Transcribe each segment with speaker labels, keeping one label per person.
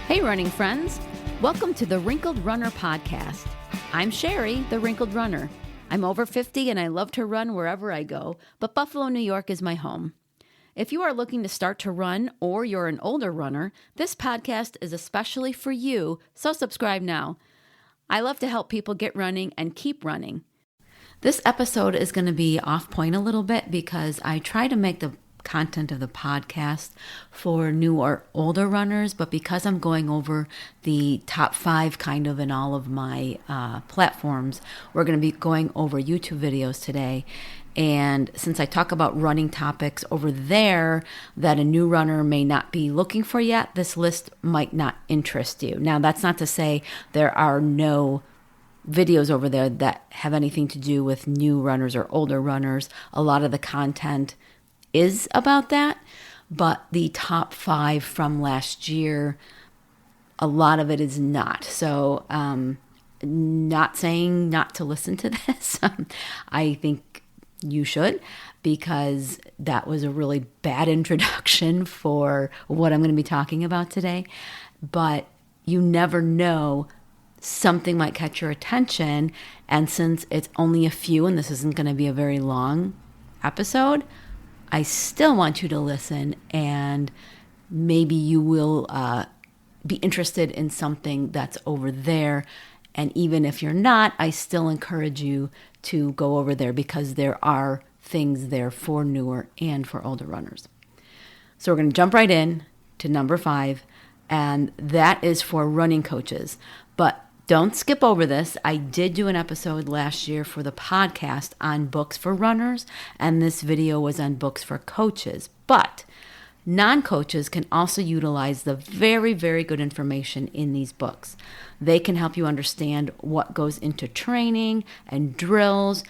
Speaker 1: Hey, running friends. Welcome to the Wrinkled Runner podcast. I'm Sherry, the Wrinkled Runner. I'm over 50 and I love to run wherever I go, but Buffalo, New York is my home. If you are looking to start to run or you're an older runner, this podcast is especially for you, so subscribe now. I love to help people get running and keep running. This episode is going to be off point a little bit because I try to make the content of the podcast for new or older runners, but because I'm going over the top 5 kind of in all of my platforms, we're going to be going over YouTube videos today. And since I talk about running topics over there that a new runner may not be looking for yet, this list might not interest you. Now, that's not to say there are no videos over there that have anything to do with new runners or older runners. A lot of the content is about that, but the top 5 from last year, a lot of it is not. So, not saying not to listen to this. I think you should, because that was a really bad introduction for what I'm going to be talking about today. But you never know, something might catch your attention. And since it's only a few, and this isn't going to be a very long episode, I still want you to listen, and maybe you will be interested in something that's over there. And even if you're not, I still encourage you to go over there because there are things there for newer and for older runners. So we're going to jump right in to number 5, and that is for running coaches. But don't skip over this. I did do an episode last year for the podcast on books for runners, and this video was on books for coaches. But non-coaches can also utilize the very, very good information in these books. They can help you understand what goes into training and drills,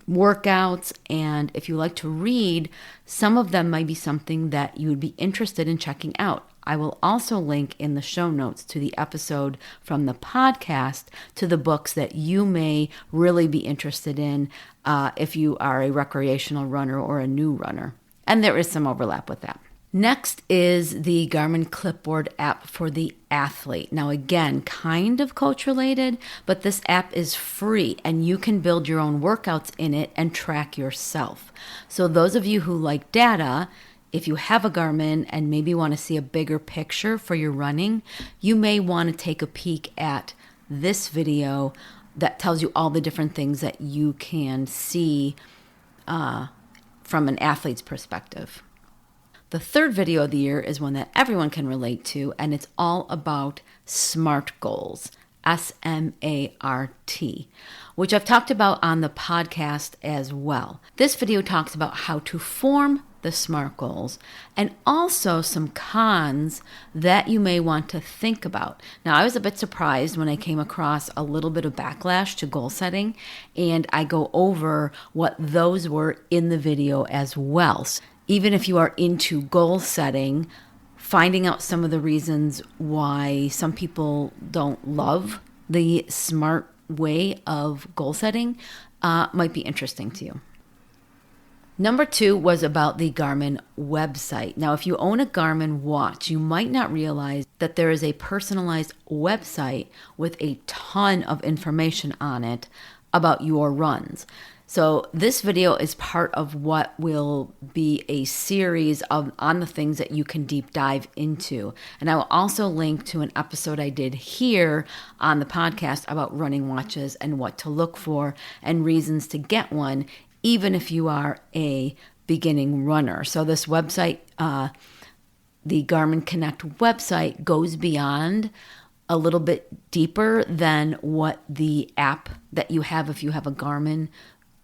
Speaker 1: workouts, and if you like to read, some of them might be something that you would be interested in checking out. I will also link in the show notes to the episode from the podcast to the books that you may really be interested in if you are a recreational runner or a new runner. And there is some overlap with that. Next is the Garmin Clipboard app for the athlete. Now again, kind of coach related, but this app is free and you can build your own workouts in it and track yourself. So those of you who like data, if you have a Garmin and maybe want to see a bigger picture for your running, you may want to take a peek at this video that tells you all the different things that you can see from an athlete's perspective. The third video of the year is one that everyone can relate to, and it's all about SMART goals, SMART, which I've talked about on the podcast as well. This video talks about how to form the SMART goals and also some cons that you may want to think about. Now, I was a bit surprised when I came across a little bit of backlash to goal setting, and I go over what those were in the video as well. Even if you are into goal setting, finding out some of the reasons why some people don't love the SMART way of goal setting might be interesting to you. Number 2 was about the Garmin website. Now, if you own a Garmin watch, you might not realize that there is a personalized website with a ton of information on it about your runs. So this video is part of what will be a series on the things that you can deep dive into. And I will also link to an episode I did here on the podcast about running watches and what to look for and reasons to get one, even if you are a beginning runner. So this website, the Garmin Connect website, goes beyond a little bit deeper than what the app that you have if you have a Garmin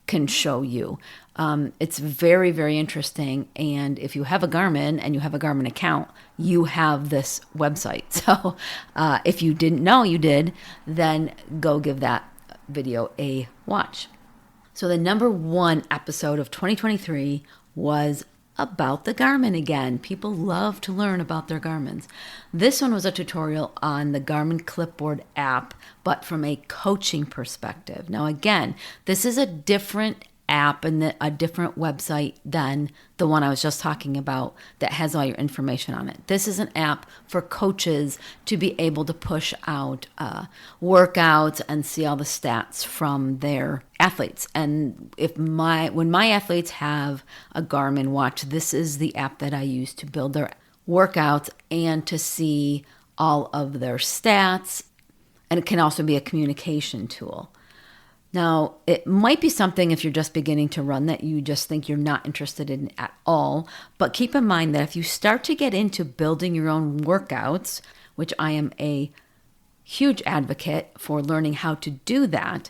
Speaker 1: can show you. It's very, very interesting. And if you have a Garmin and you have a Garmin account, you have this website. So if you didn't know you did, then go give that video a watch. So the number 1 episode of 2023 was about the Garmin again. People love to learn about their Garmins. This one was a tutorial on the Garmin Clipboard app, but from a coaching perspective. Now again, this is a different app and a different website than the one I was just talking about that has all your information on it. This is an app for coaches to be able to push out workouts and see all the stats from their athletes. And when my athletes have a Garmin watch, this is the app that I use to build their workouts and to see all of their stats. And it can also be a communication tool. Now, it might be something if you're just beginning to run that you just think you're not interested in at all. But keep in mind that if you start to get into building your own workouts, which I am a huge advocate for learning how to do that,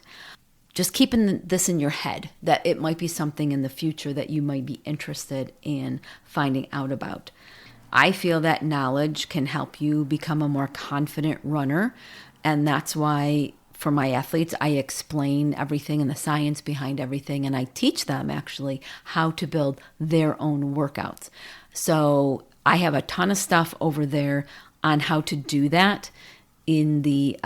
Speaker 1: just keeping this in your head that it might be something in the future that you might be interested in finding out about. I feel that knowledge can help you become a more confident runner. And that's why for my athletes, I explain everything and the science behind everything. And I teach them actually how to build their own workouts. So I have a ton of stuff over there on how to do that in the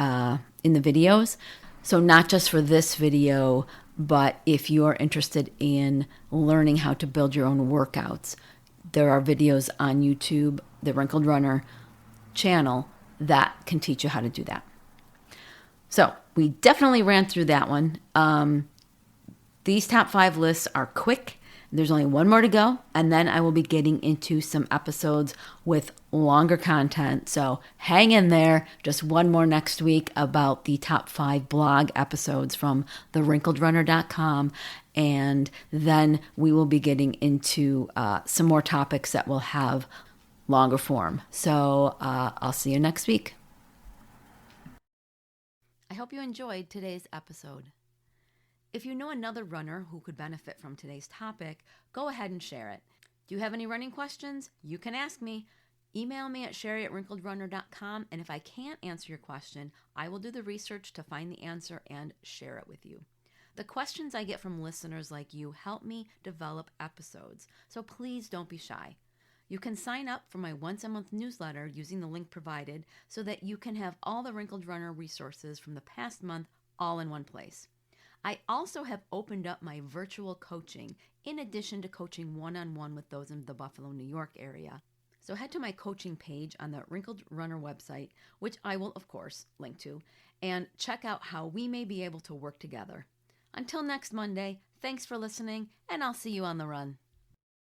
Speaker 1: videos. So not just for this video, but if you're interested in learning how to build your own workouts, there are videos on YouTube, the Wrinkled Runner channel, that can teach you how to do that. So we definitely ran through that one. These top 5 lists are quick. There's only one more to go. And then I will be getting into some episodes with longer content. So hang in there. Just one more next week about the top 5 blog episodes from thewrinkledrunner.com. And then we will be getting into some more topics that will have longer form. So I'll see you next week. I hope you enjoyed today's episode. If you know another runner who could benefit from today's topic, go ahead and share it. Do you have any running questions? You can ask me. Email me at sherry@wrinkledrunner.com, and if I can't answer your question, I will do the research to find the answer and share it with you. The questions I get from listeners like you help me develop episodes, so please don't be shy. You can sign up for my once-a-month newsletter using the link provided so that you can have all the Wrinkled Runner resources from the past month all in one place. I also have opened up my virtual coaching in addition to coaching one-on-one with those in the Buffalo, New York area. So head to my coaching page on the Wrinkled Runner website, which I will, of course, link to, and check out how we may be able to work together. Until next Monday, thanks for listening, and I'll see you on the run.